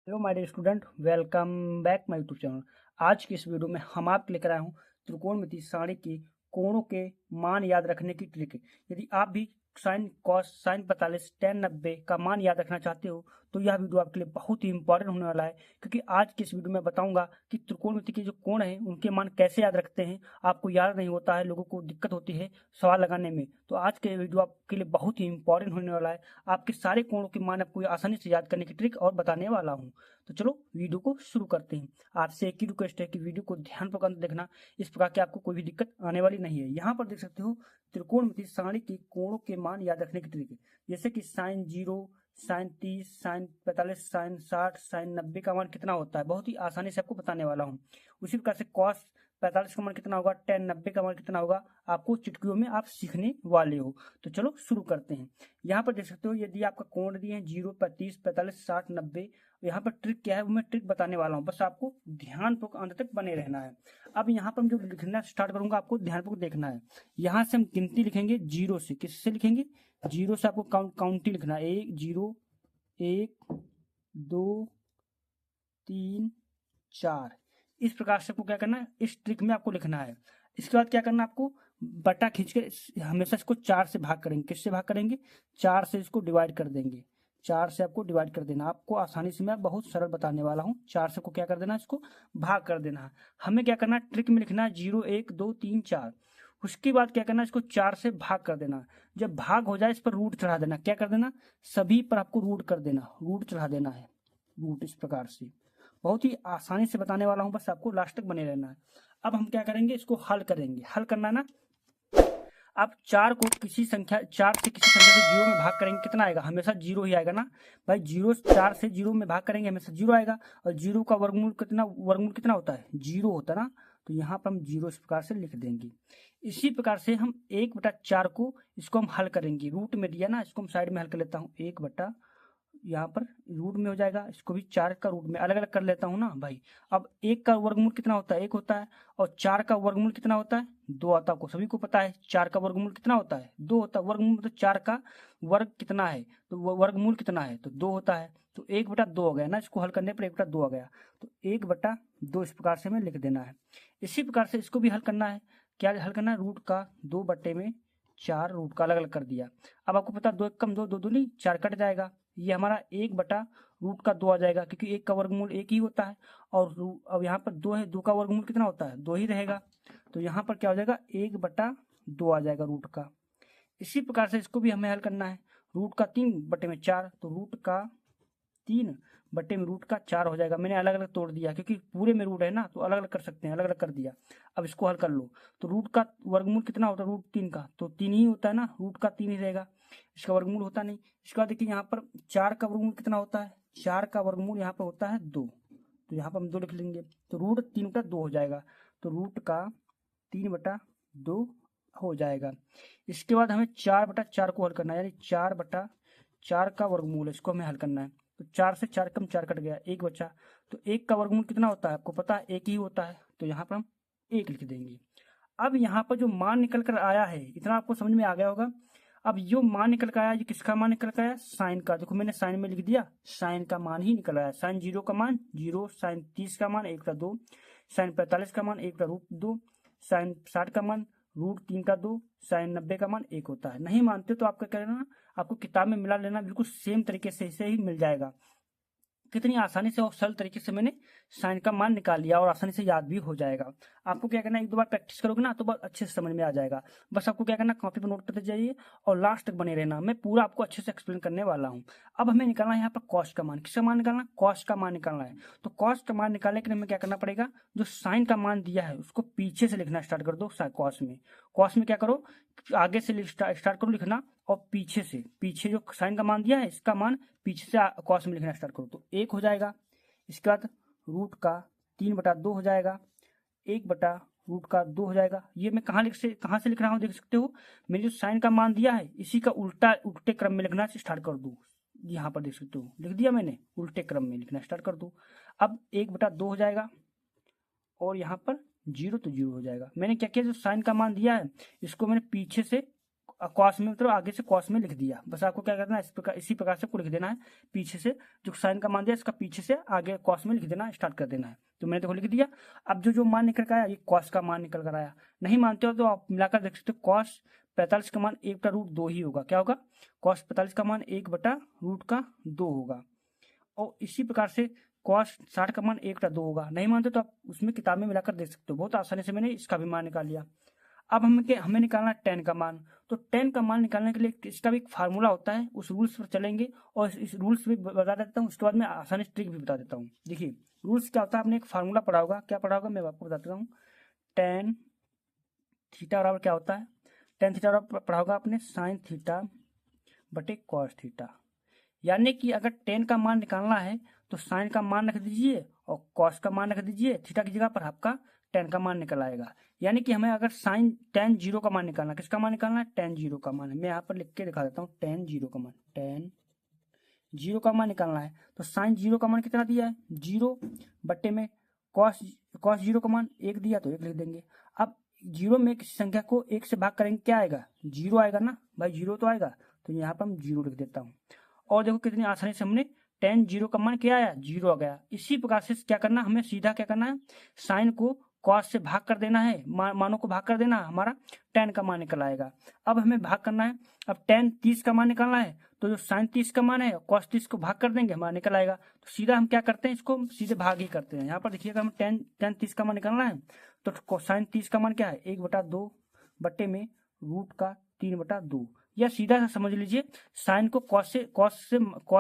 Hello my dear student, welcome back my YouTube channel. आज की इस वीडियो में हम आपके लेकर आया हूँ त्रिकोणमिति सारणी के कोणों के मान याद रखने की ट्रिक। यदि आप भी साइन कॉस साइन 45 tan 90 का मान याद रखना चाहते हो तो यह वीडियो आपके लिए बहुत ही इंपॉर्टेंट होने वाला है, क्योंकि आज की इस वीडियो में बताऊंगा कि त्रिकोणमिति के जो कोण हैं उनके मान कैसे याद रखते हैं। आपको याद नहीं होता है, लोगों को दिक्कत होती है सवाल लगाने में, तो आज के वीडियो आपके लिए बहुत ही इंपॉर्टेंट होने वाला है। आपके सारे कोणों के मान आपको आसानी से याद करने की ट्रिक और बताने वाला हूँ। तो चलो वीडियो को शुरू करते हैं। आपसे एक ही रिक्वेस्ट है कि वीडियो को ध्यानपूर्वक अंत देखना, इस प्रकार की आपको कोई भी दिक्कत आने वाली नहीं है। यहाँ पर देख सकते हो त्रिकोणमिति सारणी के कोणों के मान याद रखने की ट्रिक, जैसे कि sine 0, sine 30, sine 45, sine 60, sine 90 का मान कितना होता है, बहुत ही आसानी से आपको बताने वाला हूँ। उसी प्रकार से कॉस 45 का मान कितना होगा, tan 90 का मान कितना होगा, आपको चुटकियों में आप सीखने वाले हो। तो चलो शुरू करते हैं। यहाँ पर देख सकते हो यदि आपका कोण दिए हैं 0, 35, 45, 60, 90, यहाँ पर ट्रिक क्या है वो मैं ट्रिक बताने वाला हूँ, बस आपको ध्यानपूर्वक अंत तक बने रहना है। अब यहाँ पर मैं जो लिखना स्टार्ट करूंगा आपको ध्यानपूर्वक देखना है। यहाँ से हम गिनती लिखेंगे 0 से। किससे लिखेंगे? 0 से आपको काउंटी लिखना है। 1 0 1 2 3 4। इस प्रकार से आपको क्या करना है, इस ट्रिक में आपको लिखना है। इसके बाद क्या करना है, आपको बटा खींच के हमेशा इसको 4 से भाग करेंगे। किससे भाग करेंगे? 4 से इसको डिवाइड कर देंगे। 4 से आपको डिवाइड कर देना। आपको आसानी से मैं बहुत सरल बताने वाला हूँ। 4 से को क्या कर देना है, इसको भाग कर देना है। हमें क्या करना है, ट्रिक में लिखना है 0 1 2 3 4। उसके बाद क्या करना है, इसको 4 से भाग कर देना। जब भाग हो जाए इस पर रूट चढ़ा देना। क्या कर देना, सभी पर आपको रूट कर देना, रूट चढ़ा देना है। रूट इस प्रकार से बहुत ही आसानी से बताने वाला हूं, बस आपको लास्ट तक बने रहना है। अब हम क्या करेंगे, इसको हल करेंगे। हल करना है ना, आप 4 को किसी संख्या 4 से किसी संख्या से 0 में भाग करेंगे, कितना आएगा? हमेशा 0 ही आएगा ना भाई। 0 4 से 0 में भाग करेंगे हमेशा 0 आएगा। और 0 का वर्गमूल कितना होता है? 0 होता है ना। तो यहाँ पर हम 0 इस प्रकार से लिख देंगे। इसी प्रकार से हम 1/4 को इसको हम हल करेंगे। रूट में दिया ना, इसको हम साइड में हल कर लेता हूँ। 1 यहाँ पर रूट में हो जाएगा, इसको भी 4 का रूट में अलग अलग कर लेता हूँ ना भाई। अब 1 का वर्गमूल कितना होता है? 1 होता है। और 4 का वर्गमूल कितना होता है? 2 आता है। आपको सभी को पता है 4 का वर्गमूल कितना होता है? 2 होता है। वर्गमूल मतलब 4 का वर्ग कितना है, तो वर्गमूल कितना है, तो 2 होता है। तो 1/2 हो गया ना, इसको हल करने पर 1/2 आ गया। तो 1/2 इस प्रकार से हमें लिख देना है। इसी प्रकार से इसको भी हल करना है। क्या हल करना है? रूट का 2/4 रूट का अलग अलग कर दिया। अब आपको पता 2 1 कम 2 2 दूनी 4 कट जाएगा। ये हमारा 1/√2 आ जाएगा, क्योंकि 1 का वर्गमूल 1 ही होता है। और अब यहाँ पर 2 है, 2 का वर्गमूल कितना होता है? 2 ही रहेगा। तो यहाँ पर क्या हो जाएगा, 1/2 आ जाएगा रूट का। इसी प्रकार से इसको भी हमें हल करना है। रूट का 3/4, तो रूट का 3 में रूट का 4 हो जाएगा। मैंने अलग अलग तोड़ दिया क्योंकि पूरे में रूट है ना, तो अलग अलग कर सकते हैं, अलग अलग कर दिया। अब इसको हल कर लो। तो रूट का वर्गमूल कितना होता है? रूट 3 का, तो 3 ही होता है ना, रूट का 3 ही रहेगा, इसका वर्गमूल होता नहीं। इसके बाद देखिए यहाँ पर 4 का वर्गमूल कितना होता है? 4 का वर्गमूल यहाँ पर होता है 2, तो यहाँ पर हम 2 लिख लेंगे। तो रूट 3/2 हो जाएगा। तो रूट का 3/2 हो जाएगा। इसके बाद हमें 4/4 को हल करना है, यानी 4/4 का वर्गमूल है, इसको हमें हल करना है। तो 4 से 4 कम 4 कट गया, 1 बचा। तो 1 का वर्गमूल कितना होता है? आपको पता है 1 ही होता है। तो यहाँ पर हम 1 लिख देंगे। अब यहाँ पर जो मान निकल कर आया है, इतना आपको समझ में आ गया होगा। अब जो मान निकल कर आया, ये किसका मान निकल कर आया? साइन का। देखो मैंने साइन में लिख दिया, साइन का मान ही निकल आया। साइन 0 का मान 0, साइन 30 का मान 1/2, साइन 45 का मान 1/√2, साइन 60 का मान √3/2, साइन 90 का मान 1 होता है। नहीं मानते तो आपका क्या करना, आपको किताब में मिला लेना, बिल्कुल सेम तरीके से इसे ही मिल जाएगा। कितनी आसानी से और सरल तरीके से मैंने साइन का मान निकाल लिया और आसानी से याद भी हो जाएगा। आपको क्या करना है, 1 2 बार प्रैक्टिस करोगे ना तो बहुत अच्छे से समझ में आ जाएगा। बस आपको क्या करना, कॉपी पर नोट करते जाइए और लास्ट तक बने रहना। मैं पूरा आपको अच्छे से एक्सप्लेन करने वाला हूँ। अब हमें निकालना है यहाँ पर कॉस्ट का मान। किसका मान निकालना? कॉस्ट का मान निकालना है। तो कॉस्ट का मान निकालने के लिए हमें क्या करना पड़ेगा, जो साइन का मान दिया है उसको पीछे से लिखना स्टार्ट कर दो। कॉस्ट में, कॉस्ट में क्या करो, आगे से स्टार्ट करो लिखना, और पीछे से, पीछे जो साइन का मान दिया है इसका मान पीछे से कॉस में लिखना स्टार्ट करो। तो 1 हो जाएगा। इसके बाद रूट का 3/2 हो जाएगा। 1/√2 हो जाएगा। ये मैं कहाँ से लिख रहा हूँ देख सकते हो। मैंने जो साइन का मान दिया है इसी का उल्टे क्रम में लिखना स्टार्ट कर दूँ। यहाँ पर देख सकते हो लिख दिया मैंने, उल्टे क्रम में लिखना स्टार्ट कर दूँ। अब 1/2 हो जाएगा और यहाँ पर 0 तो 0 हो जाएगा। मैंने क्या किया, जो साइन का मान दिया है इसको मैंने पीछे से कॉस में मतलब आगे से कॉस में लिख दिया। बस आपको क्या करना है, इसी प्रकार से आपको लिख देना है। पीछे से जो साइन का मान दिया इसका पीछे से आगे कॉस में लिख देना, स्टार्ट कर देना है। तो मैंने देखो लिख दिया। अब जो जो मान निकल कर आया ये कॉस का मान निकल कर आया। नहीं मानते हो तो आप मिलाकर देख सकते हो। कॉस 45 का मान 1/√2 ही होगा। क्या होगा? कॉस 45 का मान 1/√2 होगा। और इसी प्रकार से कॉस 60 का मान 1/2 होगा। नहीं मानते तो आप उसमें किताब में मिलाकर देख सकते हो। बहुत आसानी से मैंने इसका भी मान निकाल लिया। अब हमें निकालना है 10 का मान। तो 10 का मान निकालने के लिए इसका भी एक फार्मूला होता है, उस रूल्स पर चलेंगे और इस रूल्स भी बता देता हूँ। उसके बाद मैं आसानी से ट्रिक भी बता देता हूँ। देखिए रूल्स क्या होता है, आपने एक फार्मूला पढ़ा होगा। क्या पढ़ा होगा मैं आपको बता देता हूँ। tan थीटा बराबर क्या होता है? tan थीटा बराबर पढ़ा होगा आपने sin थीटा बटे cos थीटा। यानी कि अगर tan का मान निकालना है तो sin का मान रख दीजिए और cos का मान रख दीजिए। थीटा की जगह पर आपका tan का मान निकल आएगा। यानी कि हमें अगर tan 0 का मान निकालना है, किसका मान निकालना है? tan 0 का मान है। मैं यहाँ पर लिख के दिखा देता हूँ। tan 0 का मान, tan 0 का मान निकालना है तो sin 0 का मान कितना दिया है? 0 बट्टे में cos 0 का मान 1 दिया तो 1 लिख देंगे। अब 0 में किसी संख्या को 1 से भाग करेंगे, क्या आएगा? 0 आएगा ना भाई, 0 तो आएगा। तो यहाँ पर हम 0 लिख देता हूँ। और देखो कितनी आसानी से हमने tan 0 का मान क्या आया? 0 आ गया। इसी प्रकार से क्या करना, हमें सीधा क्या करना है, साइन को cos से भाग कर देना है, मानों को भाग कर देना, हमारा tan का मान निकल आएगा। अब हमें भाग करना है। अब tan 30 का मान निकालना है तो जो sin 30 का मान है cos 30 को भाग कर देंगे, हमारा निकल आएगा। तो सीधा हम क्या करते हैं, इसको सीधे भाग ही करते हैं। यहाँ पर देखिएगा हम tan 30 का मान निकालना है तो sin 30 का मान क्या है? 1/2 बट्टे में √3/2। या सीधा सा समझ लीजिए, साइन को कॉस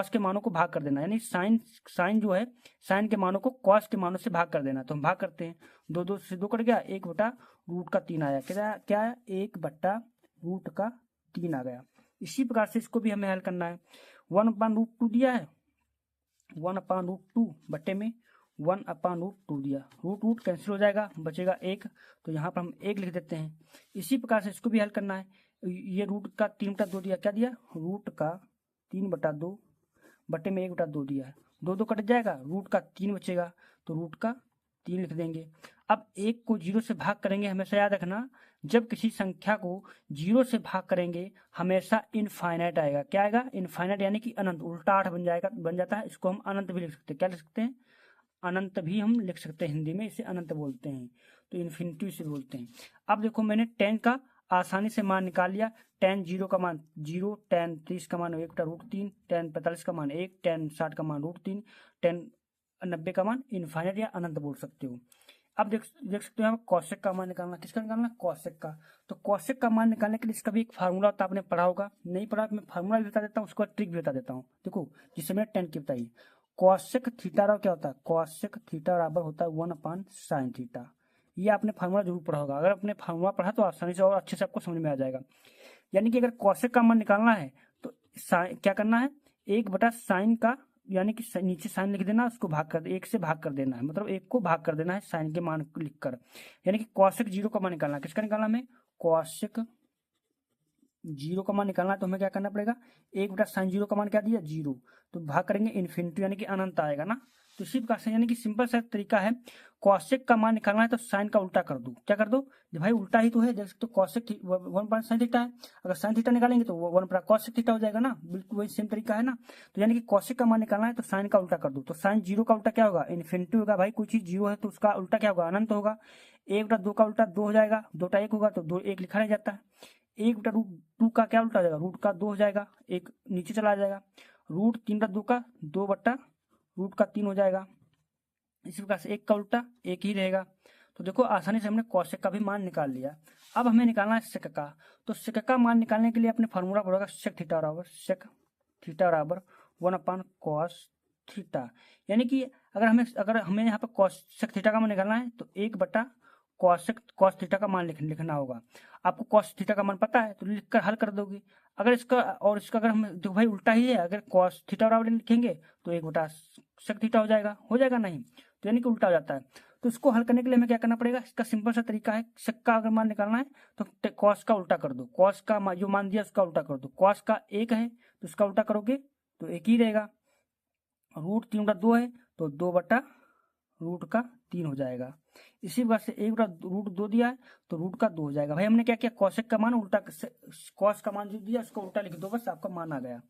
के मानों को भाग कर देना। यानी साइन जो है साइन के मानों को कॉस के मानों से भाग कर देना। तो हम भाग करते हैं। 2 से 2 कट गया, 1/√3 आया। क्या आया? 1/√3 आ गया। इसी प्रकार से इसको भी हमें हल करना है। 1/√2 दिया है, 1/√2 बट्टे में 1/√2 दिया। रूट कैंसिल हो जाएगा, बचेगा 1। तो यहाँ पर हम 1 लिख देते हैं। इसी प्रकार से इसको भी हल करना है। ये रूट का 3/2 दिया। क्या दिया? रूट का 3/2 बट्टे में 1/2 दिया है। 2 कट जाएगा, रूट का 3 बचेगा तो रूट का 3 लिख देंगे। अब 1 को 0 से भाग करेंगे। हमेशा याद रखना, जब किसी संख्या को 0 से भाग करेंगे हमेशा इनफाइनाइट आएगा। क्या आएगा? इनफाइनाइट, यानी कि अनंत। उल्टा 8 बन जाता है। इसको हम अनंत भी लिख सकते हैं। क्या लिख सकते हैं? अनंत भी हम लिख सकते हैं। हिंदी में इसे अनंत बोलते हैं, तो इन्फिनिटी से बोलते हैं। अब देखो मैंने tan का आसानी से मान निकाल लिया। tan 0 का मान 0, tan 30 का मान 1/√3, tan 45 का मान 1, tan 60 का मान √3, tan 90 का मान इनफाइनाइट या अनंत बोल सकते हो। अब देख सकते हो कौशिक का मान निकालना। किसका निकालना? कौशिक का। तो कौशिक का मान निकालने के लिए इसका भी एक फार्मूला होता है, आपने पढ़ा होगा। नहीं पढ़ा तो मैं फार्मूला भी बता देता हूँ, उसके बाद ट्रिक भी बता देता हूँ। देखो जिससे मैंने tan की बताई। कौशिक थीटा क्या होता है? कौशिक थीटा बराबर होता है 1/sin थीटा। ये आपने फार्मूला जरूर पढ़ा होगा। अगर आपने फार्मूला पढ़ा तो आसानी से और अच्छे से आपको समझ में आ जाएगा। यानी कि अगर कौशिक का मान निकालना है तो क्या करना है, 1/sin का, यानी कि नीचे साइन लिख देना, उसको भाग कर 1 से भाग कर देना है। मतलब 1 को भाग कर देना है साइन के मान को लिखकर। यानी कि कौशिक 0 का मान निकालना है। किसका निकालना? हमें कौशिक 0 का मान निकालना है। तो हमें क्या करना पड़ेगा, 1/sin 0 का मान क्या दिया? 0। तो भाग करेंगे इन्फिनिटी, यानी कि अनंत आएगा ना। तो इसी प्रकार से, यानी कि सिंपल सा तरीका है। कौशिक का मान निकालना है तो साइन का उल्टा कर दो। क्या कर दो भाई? उल्टा ही तो है। देख सकते हो कौशिक 1/sin थीटा है, अगर sin थीटा निकालेंगे तो 1/cos थीटा हो जाएगा ना। बिल्कुल वही सेम तरीका है ना। तो यानी कि कौशिक का मान निकालना है तो साइन का उल्टा कर दो। तो sin 0 का उल्टा क्या होगा? इन्फिनिटी होगा। भाई कोई चीज 0 है तो उसका उल्टा क्या होगा? अनंत होगा। 1/2 का उल्टा 2 हो जाएगा, 2 1 होगा तो 2 1 लिखा रह जाता है। 1/√2 का क्या उल्टा हो जाएगा? रूट का 2 हो जाएगा, 1 नीचे चला जाएगा। √3/2 का 2/√3 हो जाएगा। इसी प्रकार से 1 का उल्टा 1 ही रहेगा। तो देखो आसानी से हमने कौशिक का भी मान निकाल लिया। अब हमें निकालना है सेक का। तो सेक का मान निकालने के लिए अपने फार्मूला पड़ेगा सेक थीटा बराबर 1/cos थीटा। यानी कि अगर हमें यहाँ पर कौशिक थीटा का मान निकालना है तो 1/cos थीटा का मान लिखना होगा। आपको कॉस थीटा का मान पता है तो लिखकर हल कर दोगे। अगर इसका अगर हम देखो भाई उल्टा ही है, अगर कॉस थीटा बराबर लिखेंगे तो 1/sec थीटा हो जाएगा नहीं। तो यानी कि उल्टा हो जाता है। तो इसको हल करने के लिए हमें क्या करना पड़ेगा? इसका सिंपल सा तरीका है। सेक का अगर मान निकालना है तो कॉस का उल्टा कर दो। कॉस का जो मान दिया उसका उल्टा कर दो। कॉस का 1 है तो उसका उल्टा करोगे तो 1 ही रहेगा। √3/2 है तो 2/√3 रूट का 3 हो जाएगा। इसी प्रकार से 1/√2 दिया है तो रूट का 2 हो जाएगा। भाई हमने क्या किया, कौशिक का मान उल्टा, कॉस का मान जो दिया उसको उल्टा लिख दो, बस आपका मान आ गया,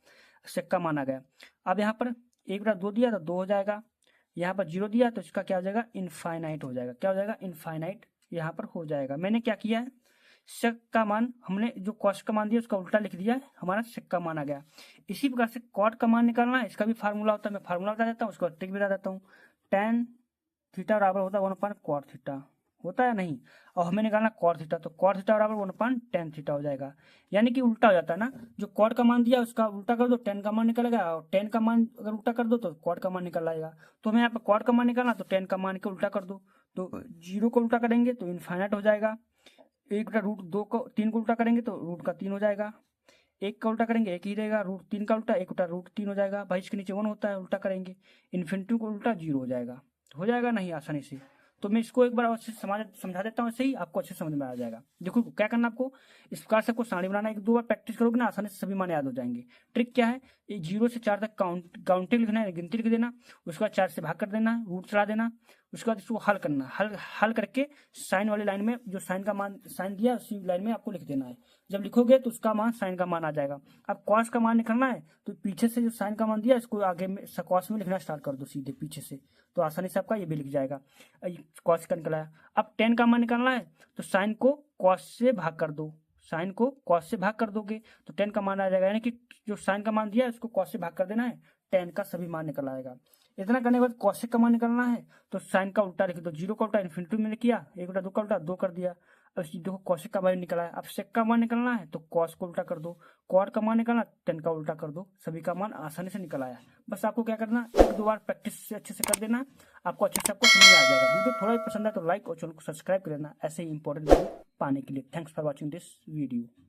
सेक का मान आ गया। अब यहाँ पर 1/2 दिया तो 2 हो जाएगा, यहाँ पर 0 दिया तो इसका क्या हो जाएगा, इनफाइनाइट हो जाएगा। क्या हो जाएगा, इनफाइनाइट यहाँ पर हो जाएगा। मैंने क्या किया है, सेक का मान हमने जो कॉस का मान दिया उसका उल्टा लिख दिया है, हमारा सेक का मान आ गया। इसी प्रकार से कॉट का मान निकालना है, इसका भी फार्मूला होता है, मैं फार्मूला बता देता हूँ, उसको ट्रिक भी बता देता हूँ। tan थीटा बराबर होता है 1/cot थीटा, होता है नहीं, और हमें निकालना cot थीटा, तो cot थीटा बराबर 1/tan थीटा हो जाएगा। यानी कि उल्टा हो जाता है ना, जो cot का मान दिया उसका उल्टा कर दो, tan का मान निकलेगा, और tan का मान अगर उल्टा कर दो तो cot का मान निकल आएगा। तो हमें यहाँ पर cot का मान निकालना, तो tan का मान के उल्टा कर दो, तो 0 को उल्टा करेंगे तो इनफाइनाइट हो जाएगा। 1/√2 को 3 को उल्टा करेंगे तो रूट का 3 हो जाएगा। 1 का उल्टा करेंगे 1 ही रहेगा, √3 का उल्टा 1/√3 हो जाएगा। भाई इसके नीचे 1 होता है, उल्टा करेंगे इन्फिनिटी को उल्टा 0 हो जाएगा। हो जाएगा नहीं आसानी से। तो मैं इसको एक बार अच्छे से समझा देता हूँ, ऐसे ही आपको अच्छे समझ में आ जाएगा। देखो क्या करना आपको, इस प्रकार से आपको सारणी बनाना, 1-2 बार प्रैक्टिस करोगे ना आसानी से सभी मान याद हो जाएंगे। ट्रिक क्या है, 0 से 4 तक काउंटिंग लिखना है, गिनती लिख देना, उसके बाद 4 से भाग कर देना, रूट चला देना, उसके बाद इसको हल करना, हल करके साइन वाली लाइन में जो साइन का मान साइन दिया उसी लाइन में आपको लिख देना है। जब लिखोगे तो उसका मान साइन का मान आ जाएगा। अब कॉस का मान निकालना है तो पीछे से जो साइन का मान दिया इसको आगे में कॉस में लिखना स्टार्ट कर दो सीधे पीछे से, तो आसानी से आपका ये भी लिख जाएगा। कॉस का निकला है। अब tan का मान निकालना है तो साइन को कॉस से भाग कर दो, साइन को कॉस से भाग कर दोगे तो tan का मान आ जाएगा। यानी कि जो साइन का मान दिया है उसको कॉस से भाग कर देना है, tan का सभी मान निकल आएगा। इतना करने के बाद कॉसेक का मान निकालना है तो साइन का उल्टा लिख दो, 0 का उल्टा इन्फिनिटी में किया, 1/2 का उल्टा 2 कर दिया। अब देखो कॉसेक का मान निकला है। अब सेक का मान निकालना है तो कॉस को उल्टा कर दो, कॉट का मान निकालना tan का उल्टा कर दो, सभी का मान आसानी से निकल आया। बस आपको क्या करना, 1-2 बार प्रैक्टिस से अच्छे से कर देना, आपको अच्छे से आपको समझ में आ जाएगा। वीडियो थोड़ा भी पसंद है तो लाइक और चैनल को सब्सक्राइब कर देना ऐसे ही इंपॉर्टेंट वीडियो पाने के लिए। Thanks for watching this video.